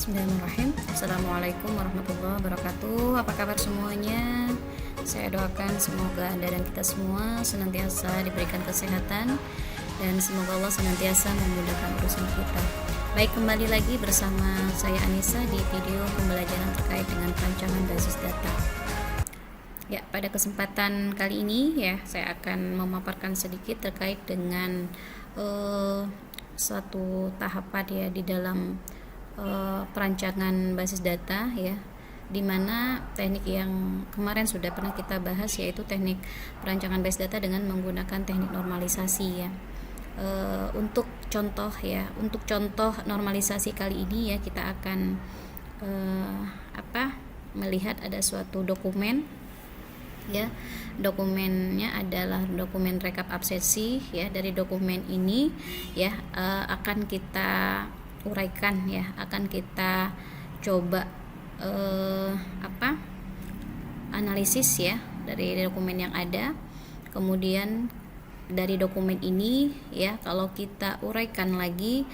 Bismillahirrahmanirrahim. Assalamualaikum warahmatullahi wabarakatuh. Apa kabar semuanya? Saya doakan semoga Anda dan kita semua senantiasa diberikan kesehatan dan semoga Allah senantiasa memudahkan urusan kita. Baik, kembali lagi bersama saya Anissa di video pembelajaran terkait dengan perancangan basis data. Ya, pada kesempatan kali ini ya, saya akan memaparkan sedikit terkait dengan suatu tahapan ya di dalam perancangan basis data ya, dimana teknik yang kemarin sudah pernah kita bahas yaitu teknik perancangan basis data dengan menggunakan teknik normalisasi ya. Untuk contoh normalisasi kali ini ya, kita akan melihat ada suatu dokumen ya. Dokumennya adalah dokumen rekap absensi ya. Dari dokumen ini ya akan kita uraikan ya, akan kita coba analisis ya dari dokumen yang ada. Kemudian dari dokumen ini ya, kalau kita uraikan lagi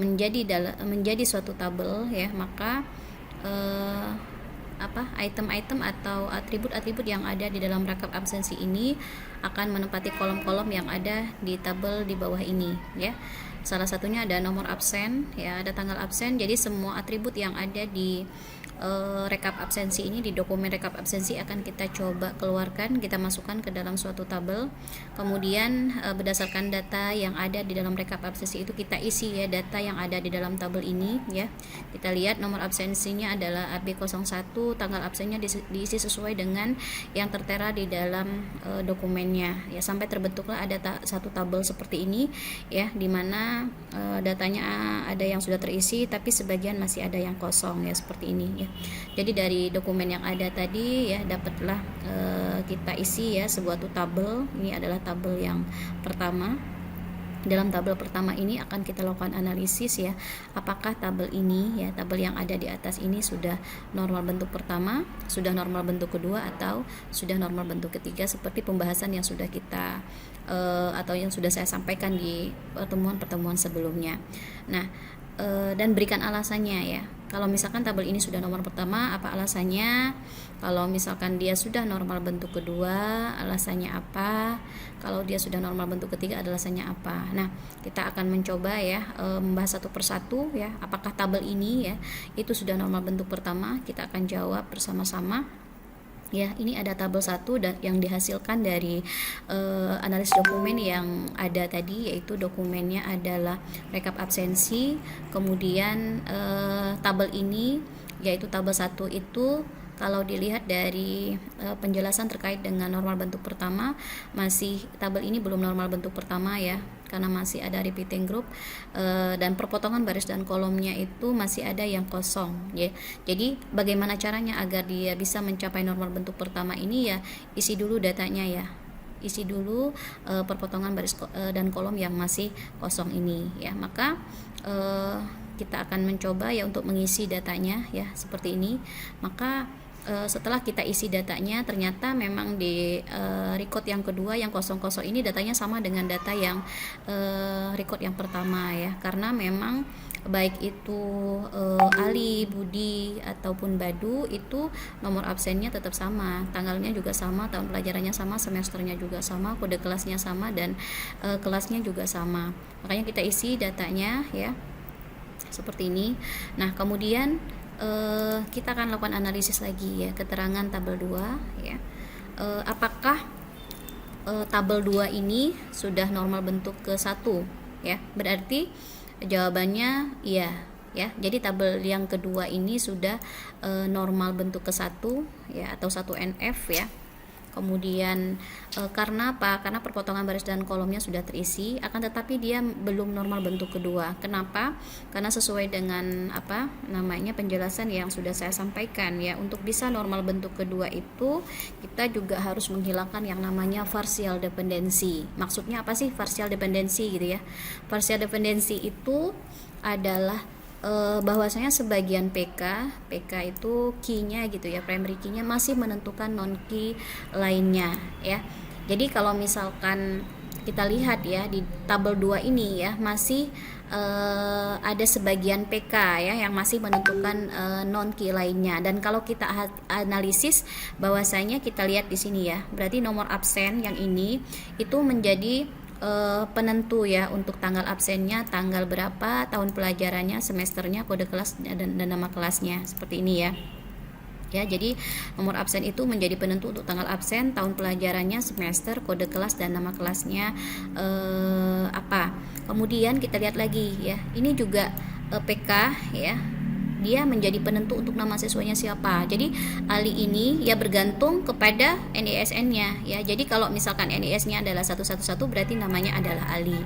menjadi suatu tabel ya, maka item-item atau atribut-atribut yang ada di dalam rekap absensi ini akan menempati kolom-kolom yang ada di tabel di bawah ini ya. Salah satunya ada nomor absen ya, ada tanggal absen. Jadi semua atribut yang ada di rekap absensi ini, di dokumen rekap absensi, akan kita coba keluarkan, kita masukkan ke dalam suatu tabel. Kemudian berdasarkan data yang ada di dalam rekap absensi itu kita isi ya data yang ada di dalam tabel ini ya. Kita lihat nomor absensinya adalah AB01, tanggal absennya diisi sesuai dengan yang tertera di dalam dokumennya ya, sampai terbentuklah ada satu tabel seperti ini ya, dimana datanya ada yang sudah terisi tapi sebagian masih ada yang kosong ya, seperti ini ya. Jadi dari dokumen yang ada tadi ya, dapatlah kita isi ya sebuah tabel. Ini adalah tabel yang pertama. Dalam tabel pertama ini akan kita lakukan analisis ya, apakah tabel ini ya, tabel yang ada di atas ini sudah normal bentuk pertama, sudah normal bentuk kedua, atau sudah normal bentuk ketiga, seperti pembahasan yang sudah kita atau yang sudah saya sampaikan di pertemuan-pertemuan sebelumnya. Nah, dan berikan alasannya ya. Kalau misalkan tabel ini sudah nomor pertama, apa alasannya? Kalau misalkan dia sudah normal bentuk kedua, alasannya apa? Kalau dia sudah normal bentuk ketiga, alasannya apa? Nah, kita akan mencoba ya membahas satu persatu ya. Apakah tabel ini ya itu sudah normal bentuk pertama? Kita akan jawab bersama-sama. Ya, ini ada tabel 1 dan yang dihasilkan dari analisis dokumen yang ada tadi, yaitu dokumennya adalah rekap absensi. Kemudian tabel ini yaitu tabel 1 itu kalau dilihat dari penjelasan terkait dengan normal bentuk pertama, masih tabel ini belum normal bentuk pertama ya, karena masih ada repeating group dan perpotongan baris dan kolomnya itu masih ada yang kosong ya. Jadi bagaimana caranya agar dia bisa mencapai normal bentuk pertama ini ya, isi dulu datanya ya. Isi dulu perpotongan baris dan kolom yang masih kosong ini ya. Maka kita akan mencoba ya untuk mengisi datanya ya seperti ini. Maka setelah kita isi datanya, ternyata memang di record yang kedua yang kosong-kosong ini datanya sama dengan data yang record yang pertama ya, karena memang baik itu Ali, Budi ataupun Badu itu nomor absennya tetap sama, tanggalnya juga sama, tahun pelajarannya sama, semesternya juga sama, kode kelasnya sama, dan kelasnya juga sama. Makanya kita isi datanya ya seperti ini. Nah, kemudian kita akan lakukan analisis lagi ya, keterangan tabel 2 ya. Apakah tabel 2 ini sudah normal bentuk ke-1 ya? Berarti jawabannya iya ya. Jadi tabel yang kedua ini sudah normal bentuk ke-1 ya, atau 1NF ya. Kemudian karena apa? Karena perpotongan baris dan kolomnya sudah terisi, akan tetapi dia belum normal bentuk kedua. Kenapa? Karena sesuai dengan penjelasan yang sudah saya sampaikan ya, untuk bisa normal bentuk kedua itu kita juga harus menghilangkan yang namanya partial dependency. Maksudnya apa sih partial dependency gitu ya? Partial dependency itu adalah bahwasanya sebagian PK itu key-nya gitu ya, primary key-nya masih menentukan non key lainnya ya. Jadi kalau misalkan kita lihat ya di tabel 2 ini ya masih ada sebagian PK ya yang masih menentukan non key lainnya, dan kalau kita analisis bahwasanya kita lihat di sini ya, berarti nomor absen yang ini itu menjadi penentu ya untuk tanggal absennya, tanggal berapa, tahun pelajarannya, semesternya, kode kelas dan nama kelasnya, seperti ini ya. Ya, jadi nomor absen itu menjadi penentu untuk tanggal absen, tahun pelajarannya, semester, kode kelas dan nama kelasnya apa. Kemudian kita lihat lagi ya, ini juga PK ya, dia menjadi penentu untuk nama siswanya siapa. Jadi Ali ini ya bergantung kepada NISN-nya ya. Jadi kalau misalkan NIS-nya adalah 111 berarti namanya adalah Ali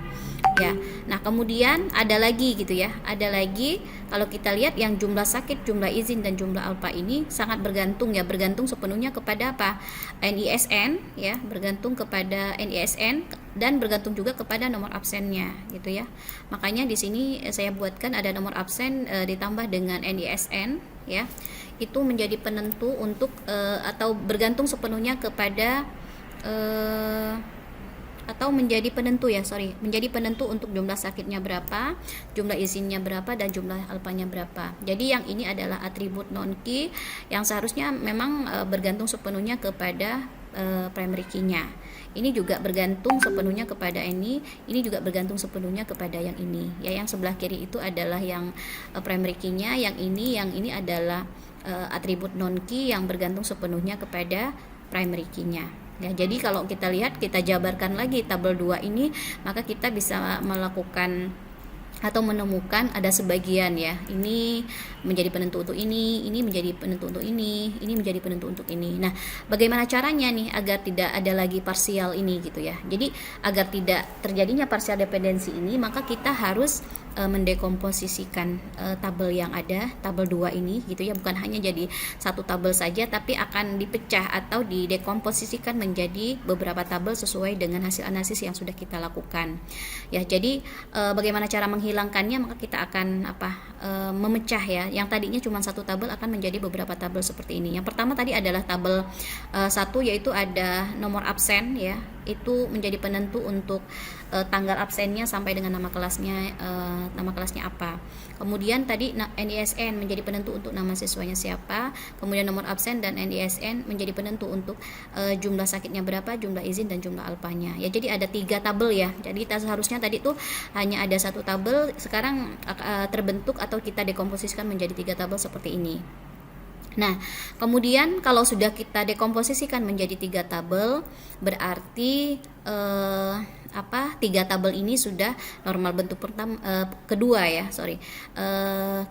ya. Nah, kemudian ada lagi gitu ya. Ada lagi kalau kita lihat yang jumlah sakit, jumlah izin dan jumlah alpa ini sangat bergantung ya, bergantung sepenuhnya kepada apa? NISN ya, bergantung kepada NISN dan bergantung juga kepada nomor absennya gitu ya. Makanya di sini saya buatkan ada nomor absen ditambah dengan NISN ya. Itu menjadi penentu untuk atau bergantung sepenuhnya kepada atau menjadi penentu ya, menjadi penentu untuk jumlah sakitnya berapa, jumlah izinnya berapa, dan jumlah alpanya berapa. Jadi yang ini adalah atribut non key yang seharusnya memang bergantung sepenuhnya kepada primary key-nya. Ini juga bergantung sepenuhnya kepada ini juga bergantung sepenuhnya kepada yang ini. Ya, yang sebelah kiri itu adalah yang primary key-nya, yang ini adalah atribut non key yang bergantung sepenuhnya kepada primary key-nya. Ya, jadi kalau kita lihat, kita jabarkan lagi tabel 2 ini, maka kita bisa melakukan atau menemukan ada sebagian ya, ini menjadi penentu untuk ini menjadi penentu untuk ini menjadi penentu untuk ini. Nah, bagaimana caranya nih agar tidak ada lagi parsial ini gitu ya. Jadi agar tidak terjadinya parsial dependensi ini, maka kita harus mendekomposisikan tabel yang ada, tabel 2 ini gitu ya, bukan hanya jadi satu tabel saja, tapi akan dipecah atau didekomposisikan menjadi beberapa tabel sesuai dengan hasil analisis yang sudah kita lakukan. Ya, jadi bagaimana cara menghilangkannya, maka kita akan memecah ya. Yang tadinya cuma satu tabel akan menjadi beberapa tabel seperti ini. Yang pertama tadi adalah tabel 1, yaitu ada nomor absen ya. Itu menjadi penentu untuk tanggal absennya sampai dengan nama kelasnya apa. Kemudian tadi NISN menjadi penentu untuk nama siswanya siapa. Kemudian nomor absen dan NISN menjadi penentu untuk jumlah sakitnya berapa, jumlah izin dan jumlah alpanya. Ya, jadi ada 3 tabel ya. Jadi seharusnya tadi tuh hanya ada satu tabel, sekarang terbentuk atau kita dekomposisikan menjadi 3 tabel seperti ini. Nah, kemudian kalau sudah kita dekomposisikan menjadi 3 tabel, berarti 3 tabel ini sudah normal bentuk kedua ya.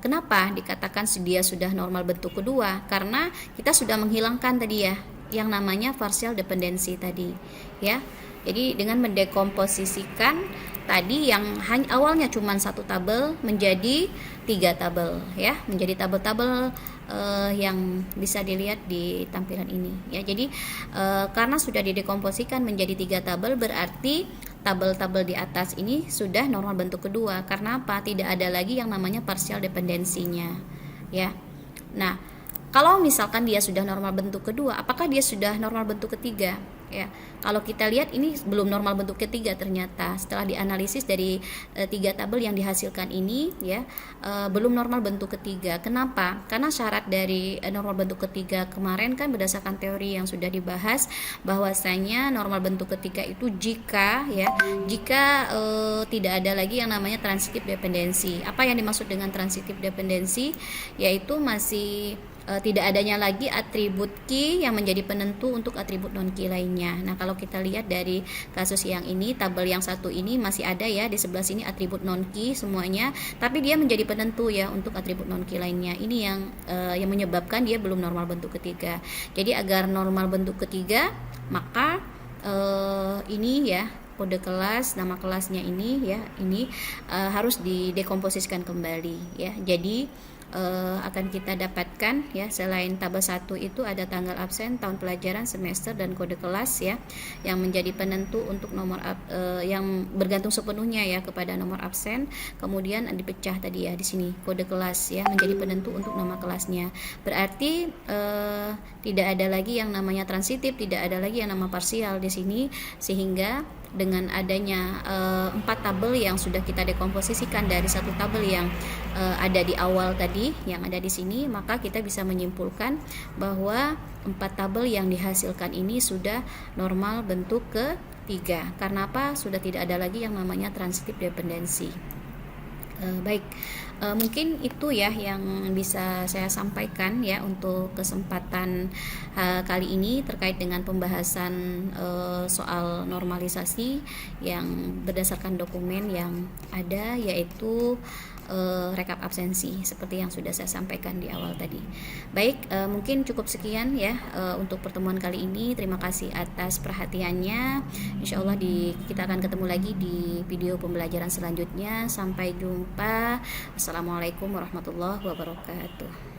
Kenapa dikatakan dia sudah normal bentuk kedua? Karena kita sudah menghilangkan tadi ya yang namanya partial dependency tadi ya. Jadi dengan mendekomposisikan tadi yang awalnya cuma satu tabel menjadi 3 tabel ya, menjadi tabel-tabel yang bisa dilihat di tampilan ini ya. Jadi karena sudah didekomposisikan menjadi 3 tabel, berarti tabel-tabel di atas ini sudah normal bentuk kedua. Karena apa? Tidak ada lagi yang namanya partial dependensinya ya. Nah, kalau misalkan dia sudah normal bentuk kedua, apakah dia sudah normal bentuk ketiga? Ya, kalau kita lihat ini belum normal bentuk ketiga ternyata. Setelah dianalisis dari 3 tabel yang dihasilkan ini ya, belum normal bentuk ketiga. Kenapa? Karena syarat dari normal bentuk ketiga kemarin kan berdasarkan teori yang sudah dibahas, bahwasanya normal bentuk ketiga itu jika tidak ada lagi yang namanya transitive dependency. Apa yang dimaksud dengan transitive dependency? Yaitu masih tidak adanya lagi atribut key yang menjadi penentu untuk atribut non key lainnya. Nah, kalau kita lihat dari kasus yang ini, tabel yang satu ini masih ada ya, di sebelah sini atribut non key semuanya, tapi dia menjadi penentu ya untuk atribut non key lainnya. Ini yang menyebabkan dia belum normal bentuk ketiga. Jadi agar normal bentuk ketiga, maka ini ya, kode kelas, nama kelasnya ini ya, ini harus didekomposisikan kembali ya. Jadi akan kita dapatkan ya, selain tabel 1 itu ada tanggal absen, tahun pelajaran, semester dan kode kelas ya, yang menjadi penentu untuk nomor yang bergantung sepenuhnya ya kepada nomor absen. Kemudian dipecah tadi ya di sini kode kelas ya, menjadi penentu untuk nama kelasnya. Berarti tidak ada lagi yang namanya transitif, tidak ada lagi yang nama parsial di sini, sehingga dengan adanya 4 tabel yang sudah kita dekomposisikan dari satu tabel yang ada di awal tadi yang ada di sini, maka kita bisa menyimpulkan bahwa 4 tabel yang dihasilkan ini sudah normal bentuk ketiga. Karena apa? Sudah tidak ada lagi yang namanya transitive dependency. Baik, mungkin itu ya yang bisa saya sampaikan ya untuk kesempatan kali ini terkait dengan pembahasan soal normalisasi yang berdasarkan dokumen yang ada, yaitu rekap absensi seperti yang sudah saya sampaikan di awal tadi. Baik, mungkin cukup sekian ya untuk pertemuan kali ini. Terima kasih atas perhatiannya. Insya Allah kita akan ketemu lagi di video pembelajaran selanjutnya. Sampai jumpa. Assalamualaikum warahmatullahi wabarakatuh.